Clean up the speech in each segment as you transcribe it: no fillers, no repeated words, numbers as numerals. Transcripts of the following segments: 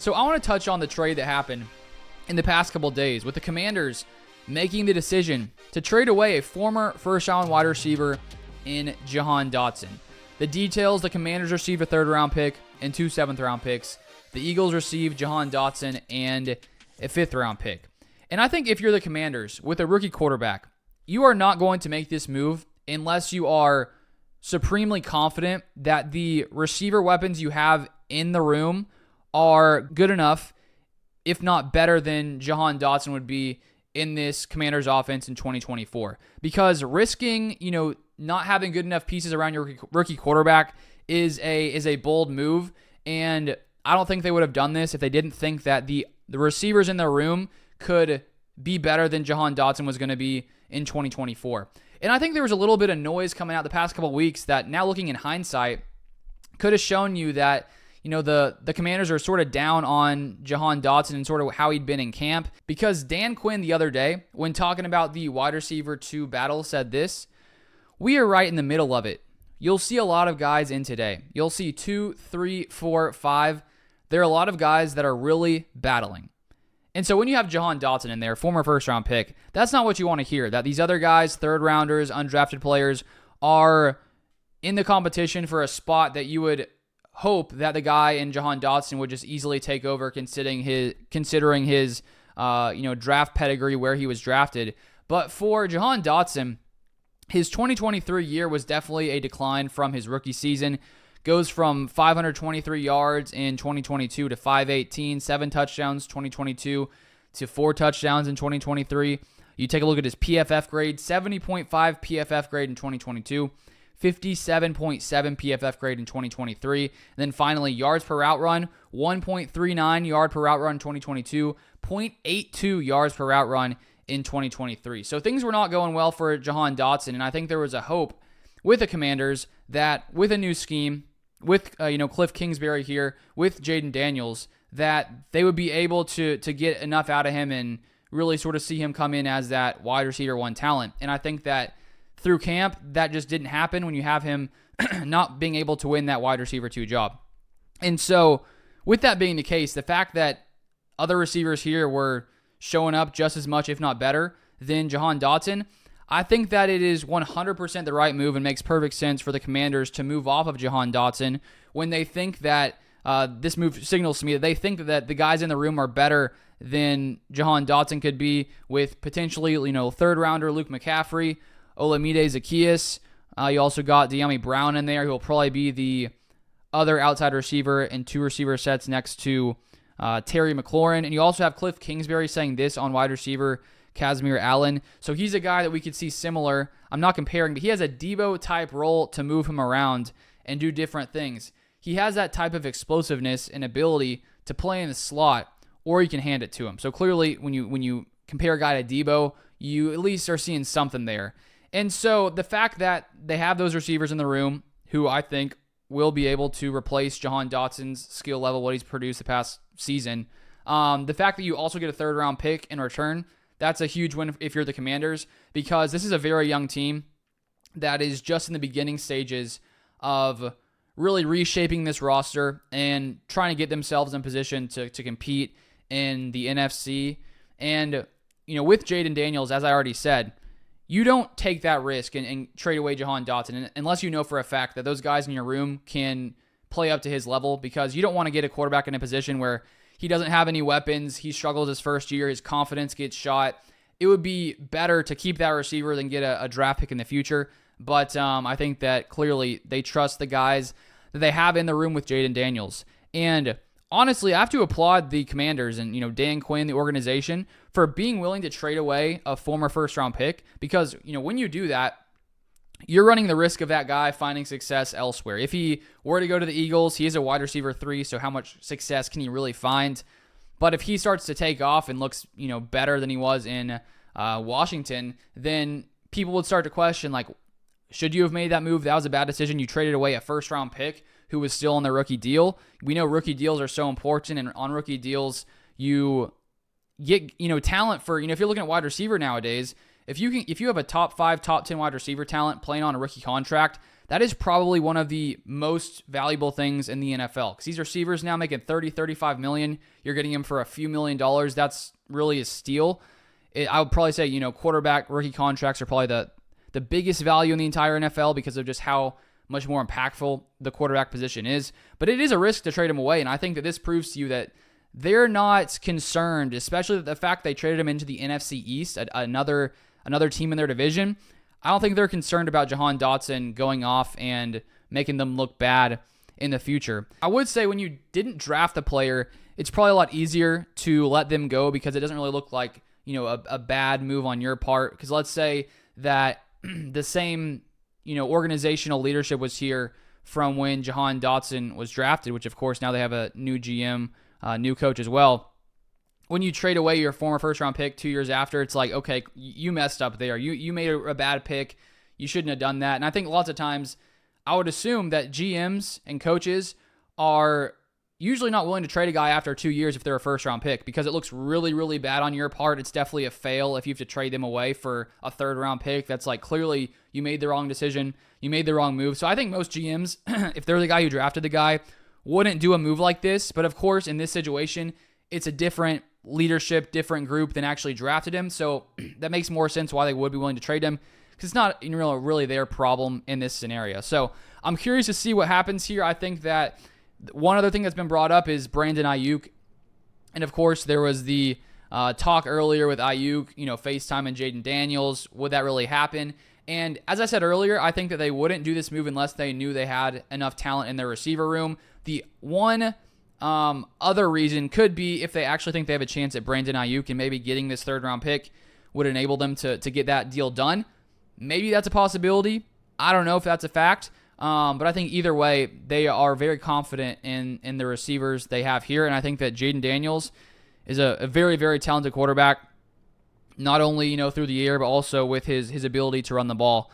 So I want to touch on the trade that happened in the past couple days with the Commanders making the decision to trade away a former first-round wide receiver in Jahan Datson. The details: the Commanders received a third-round pick and 2 seventh-round picks. The Eagles received Jahan Datson and a fifth-round pick. And I think if you're the Commanders with a rookie quarterback, you are not going to make this move unless you are supremely confident that the receiver weapons you have in the room are good enough, if not better than Jahan Datson would be in this Commanders offense in 2024. Because risking, not having good enough pieces around your rookie quarterback is a bold move, and I don't think they would have done this if they didn't think that the receivers in their room could be better than Jahan Datson was going to be in 2024. And I think there was a little bit of noise coming out the past couple of weeks that, now looking in hindsight, could have shown you that the Commanders are sort of down on Jahan Datson and sort of how he'd been in camp. Because Dan Quinn the other day, when talking about the wide receiver 2 battle, said this: "We are right in the middle of it. You'll see a lot of guys in today. You'll see 2, 3, 4, 5. There are a lot of guys that are really battling." And so when you have Jahan Datson in there, former first-round pick, that's not what you want to hear. That these other guys, third-rounders, undrafted players, are in the competition for a spot that you would hope that the guy in Jahan Datson would just easily take over, considering his draft pedigree, where he was drafted. But for Jahan Datson, his 2023 year was definitely a decline from his rookie season. Goes from 523 yards in 2022 to 518, 7 touchdowns 2022 to 4 touchdowns in 2023. You take a look at his PFF grade: 70.5 PFF grade in 2022. 57.7 PFF grade in 2023. And then finally, yards per route run: 1.39 yard per route run in 2022, 0.82 yards per route run in 2023. So things were not going well for Jahan Datson, and I think there was a hope with the Commanders that with a new scheme, with Cliff Kingsbury here, with Jayden Daniels, that they would be able to get enough out of him and really sort of see him come in as that wide receiver 1 talent. And I think that through camp, that just didn't happen when you have him not being able to win that wide receiver 2 job. And so with that being the case, the fact that other receivers here were showing up just as much, if not better, than Jahan Datson, I think that it is 100% the right move and makes perfect sense for the Commanders to move off of Jahan Datson when they think that this move signals to me that they think that the guys in the room are better than Jahan Datson could be, with potentially, third-rounder Luke McCaffrey, Olamide Zaccheaus. You also got De'Ami Brown in there, who will probably be the other outside receiver in 2 receiver sets next to Terry McLaurin. And you also have Cliff Kingsbury saying this on wide receiver Kazmir Allen. So he's a guy that we could see similar. I'm not comparing, but he has a Debo-type role to move him around and do different things. He has that type of explosiveness and ability to play in the slot, or you can hand it to him. So clearly, when you compare a guy to Debo, you at least are seeing something there. And so the fact that they have those receivers in the room who I think will be able to replace Jahan Datson's skill level, what he's produced the past season, the fact that you also get a third-round pick in return, that's a huge win if you're the Commanders, because this is a very young team that is just in the beginning stages of really reshaping this roster and trying to get themselves in position to compete in the NFC. And, with Jayden Daniels, as I already said, you don't take that risk and trade away Jahan Datson unless you know for a fact that those guys in your room can play up to his level, because you don't want to get a quarterback in a position where he doesn't have any weapons, he struggles his first year, his confidence gets shot. It would be better to keep that receiver than get a draft pick in the future. But I think that clearly they trust the guys that they have in the room with Jayden Daniels. And honestly, I have to applaud the Commanders and Dan Quinn, the organization, for being willing to trade away a former first-round pick, because when you do that, you're running the risk of that guy finding success elsewhere. If he were to go to the Eagles, he is a wide receiver 3, so how much success can he really find? But if he starts to take off and looks better than he was in Washington, then people would start to question, should you have made that move? That was a bad decision. You traded away a first-round pick who was still on the rookie deal. We know rookie deals are so important, and on rookie deals, you get talent for if you're looking at wide receiver nowadays. If you have a top 5, top 10 wide receiver talent playing on a rookie contract, that is probably one of the most valuable things in the NFL, because these receivers now making 30, 35 million. You're getting them for a few $1,000,000. That's really a steal. I would probably say, quarterback rookie contracts are probably the biggest value in the entire NFL because of just how much more impactful the quarterback position is. But it is a risk to trade him away, and I think that this proves to you that they're not concerned, especially the fact they traded him into the NFC East, another team in their division. I don't think they're concerned about Jahan Datson going off and making them look bad in the future. I would say when you didn't draft the player, it's probably a lot easier to let them go because it doesn't really look like, a bad move on your part. Because let's say that the same, organizational leadership was here from when Jahan Datson was drafted, which of course now they have a new GM, new coach as well. When you trade away your former first-round pick 2 years after, it's like, okay, you messed up there. You made a bad pick. You shouldn't have done that. And I think lots of times I would assume that GMs and coaches are usually not willing to trade a guy after 2 years if they're a first-round pick because it looks really, really bad on your part. It's definitely a fail if you have to trade them away for a third-round pick. That's like clearly you made the wrong decision. You made the wrong move. So I think most GMs, if they're the guy who drafted the guy, wouldn't do a move like this. But of course, in this situation, it's a different leadership, different group than actually drafted him. So that makes more sense why they would be willing to trade him because it's not really their problem in this scenario. So I'm curious to see what happens here. I think that one other thing that's been brought up is Brandon Ayuk. And of course, there was the talk earlier with Ayuk, FaceTime and Jayden Daniels. Would that really happen? And as I said earlier, I think that they wouldn't do this move unless they knew they had enough talent in their receiver room. The one other reason could be if they actually think they have a chance at Brandon Ayuk and maybe getting this third-round pick would enable them to get that deal done. Maybe that's a possibility. I don't know if that's a fact. But I think either way, they are very confident in the receivers they have here. And I think that Jayden Daniels is a very, very talented quarterback, not only through the air, but also with his ability to run the ball.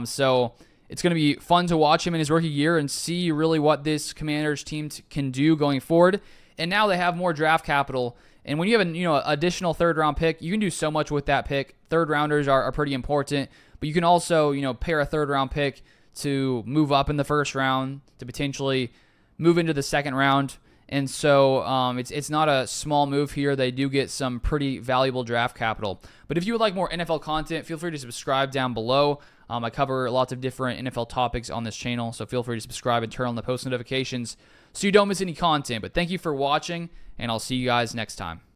So it's going to be fun to watch him in his rookie year and see really what this Commanders team can do going forward. And now they have more draft capital. And when you have an additional third-round pick, you can do so much with that pick. Third-rounders are pretty important. But you can also pair a third-round pick to move up in the first round, to potentially move into the second round. And so it's not a small move here. They do get some pretty valuable draft capital. But if you would like more NFL content, feel free to subscribe down below. I cover lots of different NFL topics on this channel, so feel free to subscribe and turn on the post notifications so you don't miss any content. But thank you for watching, and I'll see you guys next time.